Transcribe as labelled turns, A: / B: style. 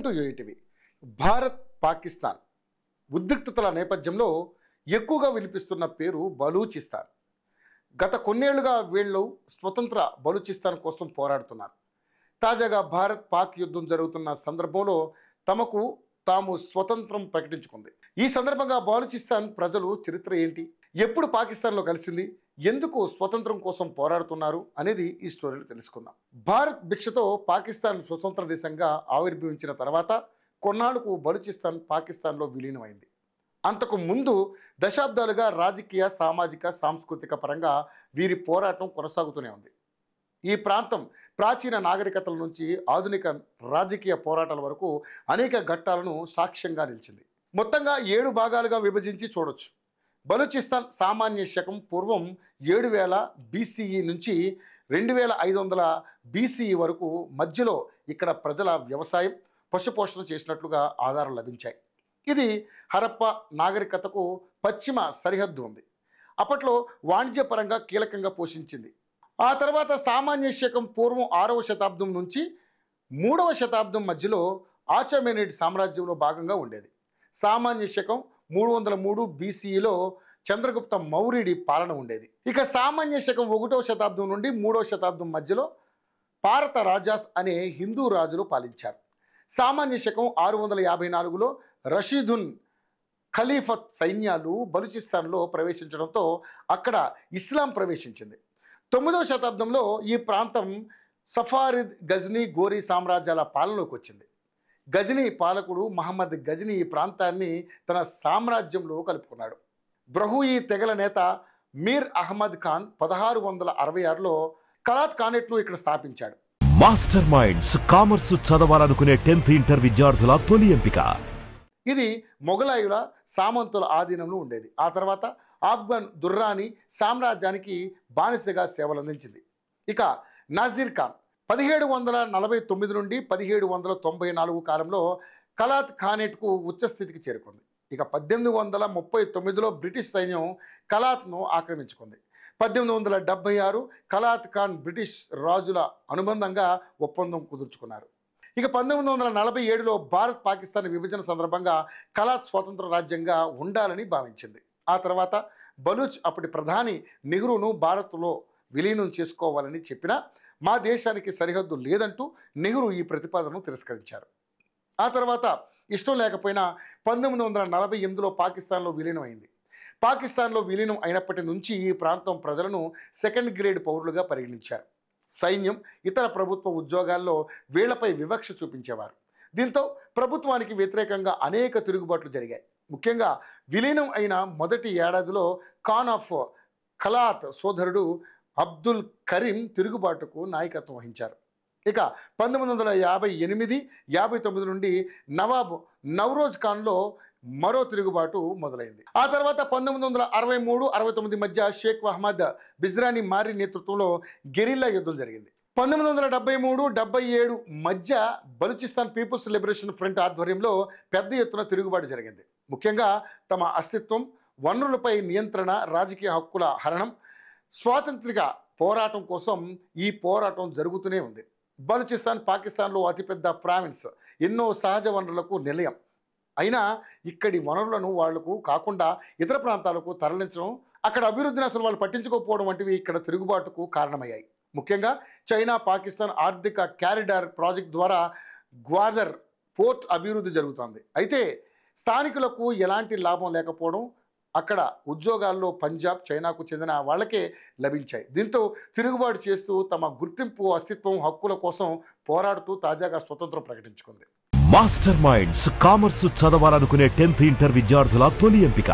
A: Welcome to ETV. Bharat Pakistan ఉద్రిక్తతల నేపథ్యంలో ఎక్కువగా వినిపిస్తున్న పేరు బలూచిస్తాన్. గత కొన్నేళ్లుగా వీళ్ళు స్వతంత్ర బలూచిస్తాన్ కోసం పోరాడుతున్నారు. తాజాగా భారత్ పాక్ యుద్ధం జరుగుతున్న సందర్భంలో తమకు తాము స్వతంత్రం ప్రకటించుకుంది. ఈ సందర్భంగా బలూచిస్తాన్ ప్రజలు చరిత్ర ఏంటి, ఎప్పుడు పాకిస్తాన్లో కలిసింది, ఎందుకు స్వతంత్రం కోసం పోరాడుతున్నారు అనేది ఈ స్టోరీలో తెలుసుకుందాం. భారత్ భిక్షతో పాకిస్తాన్ స్వతంత్ర దేశంగా ఆవిర్భవించిన తర్వాత కొన్నాళ్లకు బలూచిస్తాన్ పాకిస్తాన్లో విలీనమైంది. అంతకు ముందు దశాబ్దాలుగా రాజకీయ, సామాజిక, సాంస్కృతిక పరంగా వీరి పోరాటం కొనసాగుతూనే ఉంది. ఈ ప్రాంతం ప్రాచీన నాగరికతల నుంచి ఆధునిక రాజకీయ పోరాటాల వరకు అనేక ఘట్టాలను సాక్ష్యంగా నిలిచింది. మొత్తంగా 7 భాగాలుగా విభజించి చూడొచ్చు. బలూచిస్తాన్ సామాన్య శకం పూర్వం 7000 BCE నుంచి 2500 BCE వరకు మధ్యలో ఇక్కడ ప్రజల వ్యవసాయం, పశుపోషణ చేసినట్లుగా ఆధారాలు లభించాయి. ఇది హరప్ప నాగరికతకు పశ్చిమ సరిహద్దు ఉంది. అప్పట్లో వాణిజ్యపరంగా కీలకంగా పోషించింది. ఆ తర్వాత సామాన్య శకం పూర్వం 6వ శతాబ్దం నుంచి 3వ శతాబ్దం మధ్యలో ఆచమెనిడ్ సామ్రాజ్యంలో భాగంగా ఉండేది. సామాన్య శకం 303 BCEలో చంద్రగుప్త మౌర్యుడి పాలన ఉండేది. ఇక సామాన్య శకం 1వ శతాబ్దం నుండి 3వ శతాబ్దం మధ్యలో పారత రాజాస్ అనే హిందూ రాజులు పాలించారు. సామాన్య శకం 654లో రషీదున్ ఖలీఫత్ సైన్యాలు బలూచిస్తాన్లో ప్రవేశించడంతో అక్కడ ఇస్లాం ప్రవేశించింది. 9వ శతాబ్దంలో ఈ ప్రాంతం సఫారిద్, గజ్నీ, గోరీ సామ్రాజ్యాల పాలనలోకి వచ్చింది. గజనీ పాలకుడు మహమ్మద్ గజనీ ఈ ప్రాంతాన్ని తన సామ్రాజ్యంలో కలుపుకున్నాడు. బ్రహూయి తెగల నేత మీర్ అహ్మద్ ఖాన్ 1666లో కలాత్ ఖానేట్ను ఇక్కడ స్థాపించాడు.
B: మాస్టర్ మైండ్స్ కామర్స్ చదవాలనుకునే 10th ఇంటర్ విద్యార్థుల తొలి ఎంపిక.
A: ఇది మొఘలాయుల, సామంతుల ఆధీనంలో ఉండేది. ఆ తర్వాత ఆఫ్ఘన్ దుర్రానీ సామ్రాజ్యానికి బానిసగా సేవలందించింది. ఇక నాజీర్ ఖాన్ 1749 నుండి 1794 కాలంలో కలాత్ ఖానేట్కు ఉచ్చస్థితికి చేరుకుంది. ఇక 1839లో బ్రిటిష్ సైన్యం కలాత్ను ఆక్రమించుకుంది. 1876 కలాత్ ఖాన్ బ్రిటిష్ రాజుల అనుబంధంగా ఒప్పందం కుదుర్చుకున్నారు. ఇక 1947లో భారత్ పాకిస్తాన్ విభజన సందర్భంగా కలాత్ స్వతంత్ర రాజ్యంగా ఉండాలని భావించింది. ఆ తర్వాత బలూచ్ అప్పటి ప్రధాని నెహ్రూను భారత్లో విలీనం చేసుకోవాలని చెప్పినా మా దేశానికి సరిహద్దు లేదంటూ నెహ్రూ ఈ ప్రతిపాదనను తిరస్కరించారు. ఆ తర్వాత ఇష్టం లేకపోయినా 1948లో పాకిస్తాన్లో విలీనం అయింది. పాకిస్తాన్లో విలీనం అయినప్పటి నుంచి ఈ ప్రాంతం ప్రజలను సెకండ్ గ్రేడ్ పౌరులుగా పరిగణించారు. సైన్యం, ఇతర ప్రభుత్వ ఉద్యోగాల్లో వీళ్లపై వివక్ష చూపించేవారు. దీంతో ప్రభుత్వానికి వ్యతిరేకంగా అనేక తిరుగుబాట్లు జరిగాయి. ముఖ్యంగా విలీనం అయిన మొదటి ఏడాదిలో ఖాన్ ఆఫ్ ఖలాత్ సోదరుడు అబ్దుల్ కరీం తిరుగుబాటుకు నాయకత్వం వహించారు. ఇక 1958-59 నుండి నవాబ్ నవరోజ్ ఖాన్లో మరో తిరుగుబాటు మొదలైంది. ఆ తర్వాత 1963-69 మధ్య షేక్ మహమ్మద్ బిజ్రానీ మారి నేతృత్వంలో గెరిల్లా యుద్ధం జరిగింది. 1973-77 మధ్య బలూచిస్తాన్ పీపుల్స్ లిబరేషన్ ఫ్రంట్ ఆధ్వర్యంలో పెద్ద ఎత్తున తిరుగుబాటు జరిగింది. ముఖ్యంగా తమ అస్తిత్వం, వనరులపై నియంత్రణ, రాజకీయ హక్కుల హరణం, స్వాతంత్రిక పోరాటం కోసం ఈ పోరాటం జరుగుతూనే ఉంది. బలూచిస్తాన్ పాకిస్తాన్లో అతిపెద్ద ప్రావిన్స్, ఎన్నో సహజ వనరులకు నిలయం. అయినా ఇక్కడి వనరులను వాళ్లకు కాకుండా ఇతర ప్రాంతాలకు తరలించడం, అక్కడ అభివృద్ధిని అసలు వాళ్ళు పట్టించుకోకపోవడం వంటివి ఇక్కడ తిరుగుబాటుకు కారణమయ్యాయి. ముఖ్యంగా చైనా పాకిస్తాన్ ఆర్థిక కారిడార్ ప్రాజెక్ట్ ద్వారా గ్వాదర్ పోర్ట్ అభివృద్ధి జరుగుతోంది. అయితే స్థానికులకు ఎలాంటి లాభం లేకపోవడం, అక్కడ ఉద్యోగాల్లో పంజాబ్, చైనాకు చెందిన వాళ్ళకే లభించాయి. దీంతో తిరుగుబాటు చేస్తూ తమ గుర్తింపు, అస్తిత్వం, హక్కుల కోసం పోరాడుతూ తాజాగా స్వతంత్రం ప్రకటించుకుంది.
B: మాస్టర్ మైండ్స్ కామర్స్ చదవాలనుకునే 10th ఇంటర్ విద్యార్థుల తొలి ఎంపిక.